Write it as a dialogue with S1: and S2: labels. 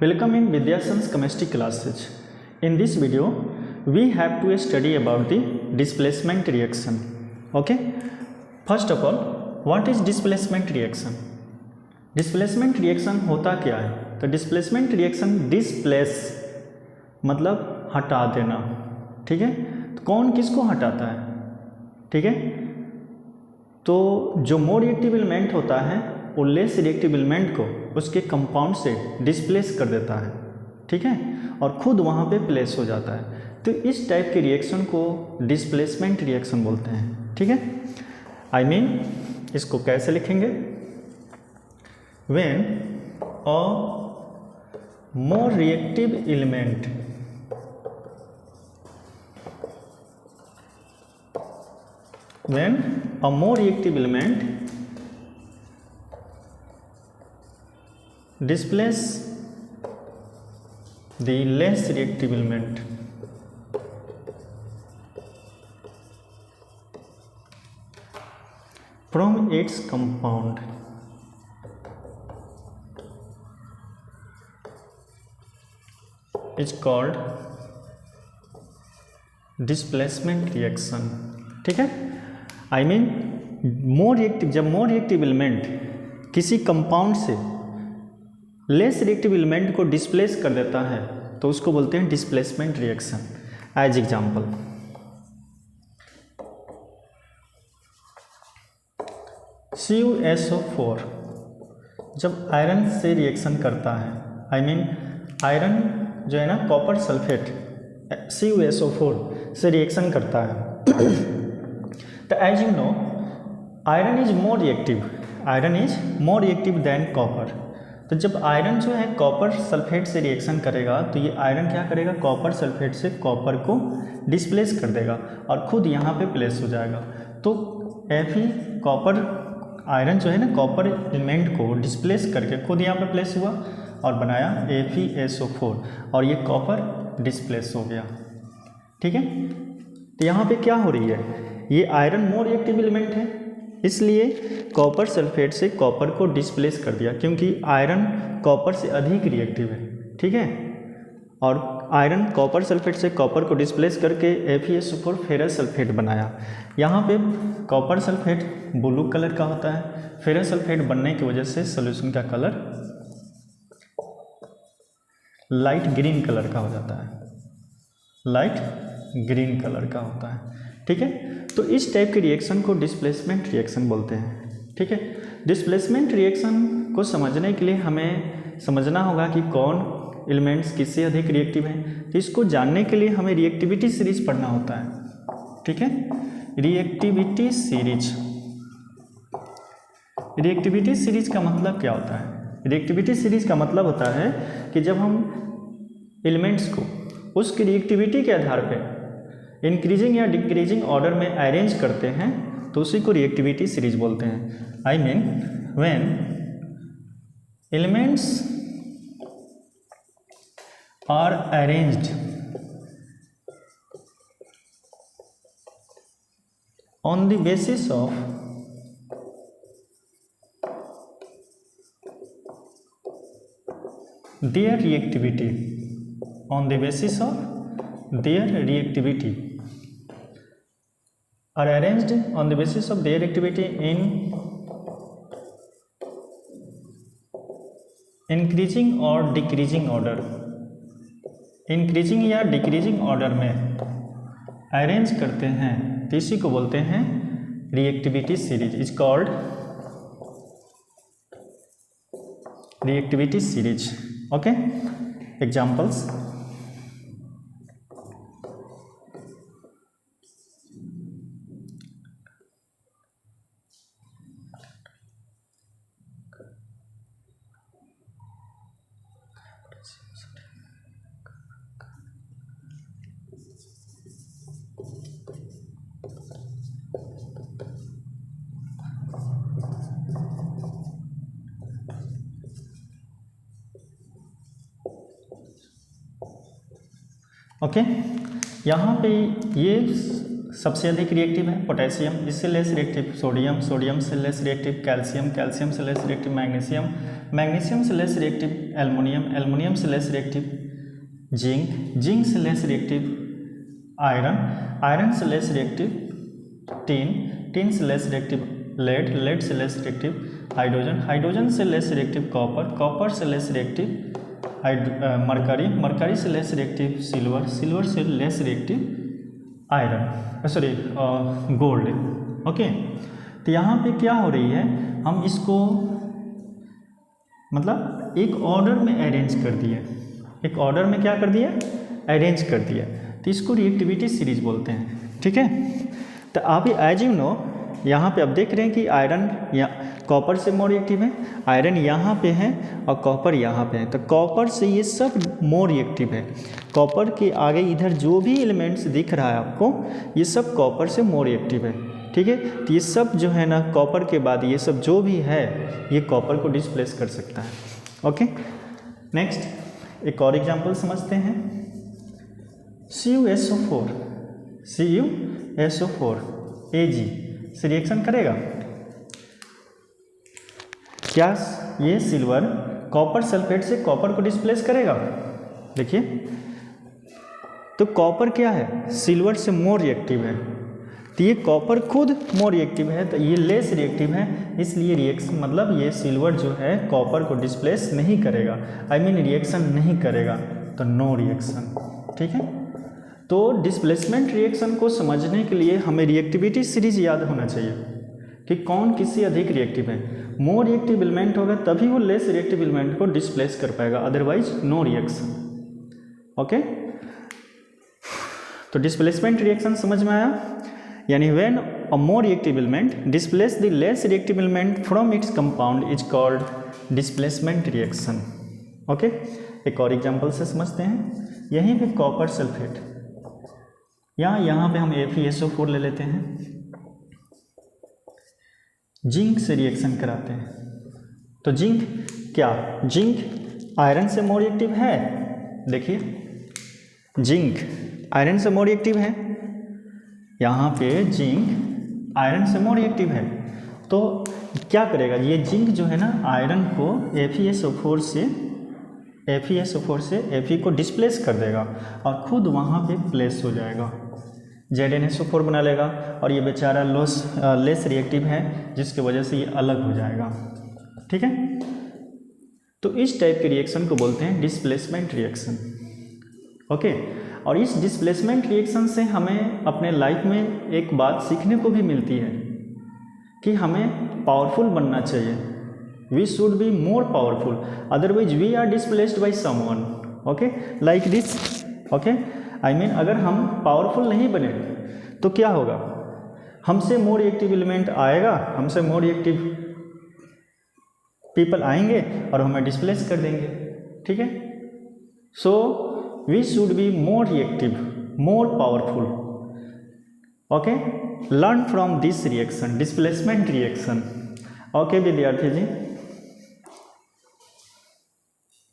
S1: Welcome in Vidyasan's chemistry classes. In this video, we have to study about the displacement reaction. Okay. First of all, what is displacement reaction? Displacement reaction होता क्या है? तो displacement reaction displace मतलब हटा देना. ठीक है. तो कौन किसको हटाता है? ठीक है. तो जो मोर रिएक्टिव एलिमेंट होता है वो लेस रिएक्टिव एलिमेंट को उसके कंपाउंड से डिस्प्लेस कर देता है. ठीक है. और खुद वहाँ पे प्लेस हो जाता है. तो इस टाइप के रिएक्शन को डिस्प्लेसमेंट रिएक्शन बोलते हैं. ठीक है. आई मीन इसको कैसे लिखेंगे? When a more reactive element when a more reactive element displace the less reactive element from its compound is called displacement reaction. ठीक है. आई मीन मोर रिएक्टिव, जब मोर रिएक्टिव एलिमेंट किसी compound से less reactive element को displace कर देता है तो उसको बोलते हैं displacement reaction. As example, CuSO4 जब आयरन से रिएक्शन करता है, आई मीन आयरन जो है ना कॉपर सल्फेट CuSO4 से रिएक्शन करता है. तो as you know iron is more reactive than copper. तो जब आयरन जो है कॉपर सल्फेट से रिएक्शन करेगा तो ये आयरन क्या करेगा? कॉपर सल्फेट से कॉपर को डिस्प्लेस कर देगा और खुद यहाँ पे प्लेस हो जाएगा. तो Fe कॉपर आयरन जो है ना कॉपर एलिमेंट को डिस्प्लेस करके खुद यहाँ पे प्लेस हुआ और बनाया FeSO4 और ये कॉपर डिस्प्लेस हो गया. ठीक है. तो यहाँ पे क्या हो रही है? ये आयरन मोर रिएक्टिव एलिमेंट है इसलिए कॉपर सल्फेट से कॉपर को डिस्प्लेस कर दिया क्योंकि आयरन कॉपर से अधिक रिएक्टिव है. ठीक है. और आयरन कॉपर सल्फेट से कॉपर को डिस्प्लेस करके FeSO4 फेरस सल्फेट बनाया. यहाँ पे कॉपर सल्फेट ब्लू कलर का होता है. फेरस सल्फेट बनने की वजह से सोल्यूशन का कलर लाइट ग्रीन कलर का हो जाता है. लाइट ग्रीन कलर का होता है. ठीक है. तो इस टाइप के रिएक्शन को डिस्प्लेसमेंट रिएक्शन बोलते हैं. ठीक है. डिस्प्लेसमेंट रिएक्शन को समझने के लिए हमें समझना होगा कि कौन एलिमेंट्स किससे अधिक रिएक्टिव हैं. तो इसको जानने के लिए हमें रिएक्टिविटी सीरीज पढ़ना होता है. ठीक है. रिएक्टिविटी सीरीज का मतलब क्या होता है? रिएक्टिविटी सीरीज का मतलब होता है कि जब हम एलिमेंट्स को उसकी रिएक्टिविटी के आधार पर इंक्रीजिंग या डिक्रीजिंग ऑर्डर में अरेंज करते हैं तो उसी को रिएक्टिविटी सीरीज बोलते हैं. I mean when elements are arranged on the basis of their reactivity are arranged on the basis of their reactivity in increasing or decreasing order. Increasing या decreasing order में arrange करते हैं तो इसी को बोलते हैं reactivity series. Is called reactivity series. Okay. Examples, okay. यहाँ पे ये सबसे अधिक रिएक्टिव है पोटेशियम, इससे लेस रिएक्टिव सोडियम, सोडियम से लेस रिएक्टिव कैल्शियम, कैल्शियम से लेस रिएक्टिव मैग्नीशियम, मैग्नीशियम से लेस रिएक्टिव एल्युमिनियम, एल्युमिनियम से लेस रिएक्टिव जिंक, जिंक से लेस रिएक्टिव आयरन, आयरन से लेस रिएक्टिव टिन, टिन से लेस रिएक्टिव लेड, लेड से less reactive hydrogen, hydrogen से less reactive copper, copper से less reactive mercury, mercury से less reactive silver, silver से less reactive iron, sorry gold. Okay, तो यहाँ पे क्या हो रही है, हम इसको मतलब एक ऑर्डर में अरेंज कर दिए, एक ऑर्डर में क्या कर दिया, अरेंज कर दिया, तो इसको रिएक्टिविटी सीरीज बोलते हैं। ठीक है, तो अभी एज यू नो यहाँ पे अब देख रहे हैं कि आयरन या कॉपर से मोर रिएक्टिव है, आयरन यहाँ पे है और कॉपर यहाँ पे है, तो कॉपर से ये सब मोर रिएक्टिव है। कॉपर के आगे इधर जो भी एलिमेंट्स दिख रहा है आपको, ये सब कॉपर से मोर रिएक्टिव है। ठीक है, तो ये सब जो है ना कॉपर के बाद ये सब जो भी है ये कॉपर को डिस्प्लेस कर सकता है। ओके, नेक्स्ट एक और एग्जाम्पल समझते हैं। CuSO4, CuSO4 Ag से रिएक्शन करेगा क्या? ये सिल्वर कॉपर सल्फेट से कॉपर को डिस्प्लेस करेगा। देखिए, तो कॉपर क्या है, सिल्वर से मोर रिएक्टिव है, तो ये कॉपर खुद मोर रिएक्टिव है, तो ये लेस रिएक्टिव है, इसलिए रिएक्शन मतलब ये सिल्वर जो है कॉपर को डिस्प्लेस नहीं करेगा, आई मीन रिएक्शन नहीं करेगा, तो नो रिएक्शन। ठीक है, तो डिस्प्लेसमेंट रिएक्शन को समझने के लिए हमें रिएक्टिविटी सीरीज याद होना चाहिए कि कौन किससे अधिक रिएक्टिव है। मोर रिएक्टिव एलिमेंट होगा तभी वो लेस रिएक्टिव एलिमेंट को डिस्प्लेस कर पाएगा, अदरवाइज नो रिएक्शन। ओके, तो डिस्प्लेसमेंट रिएक्शन समझ में आया, यानी when a more reactive element displace the less reactive element from its compound is called displacement reaction. Okay, एक और एग्जांपल से समझते हैं। यहीं पे कॉपर सल्फेट, यहाँ पे हम FeSO4 ले लेते हैं, जिंक से रिएक्शन कराते हैं, तो जिंक क्या, जिंक आयरन से मोर रिएक्टिव है। देखिए, जिंक आयरन से मोर रिएक्टिव है, यहाँ पे जिंक आयरन से मोर रिएक्टिव है, तो क्या करेगा ये जिंक जो है ना आयरन को FeSO4 से Fe को डिस्प्लेस कर देगा और खुद वहाँ पे प्लेस हो जाएगा, ZnSO4 बना लेगा, और ये बेचारा लेस रिएक्टिव है जिसकी वजह से ये अलग हो जाएगा। ठीक है, तो इस टाइप के रिएक्शन को बोलते हैं डिस्प्लेसमेंट रिएक्शन। ओके, और इस डिस्प्लेसमेंट रिएक्शन से हमें अपने लाइफ में एक बात सीखने को भी मिलती है कि हमें पावरफुल बनना चाहिए। We should be more powerful, otherwise we are displaced by someone. Okay, like this. Okay, I mean अगर हम पावरफुल नहीं बने तो क्या होगा, हमसे मोर रिएक्टिव एलिमेंट आएगा, हमसे मोर रिएक्टिव पीपल आएंगे और हमें डिस्प्लेस कर देंगे। ठीक है, so we should be more reactive, more powerful. Okay, learn from this reaction, displacement reaction. Okay विद्यार्थी जी।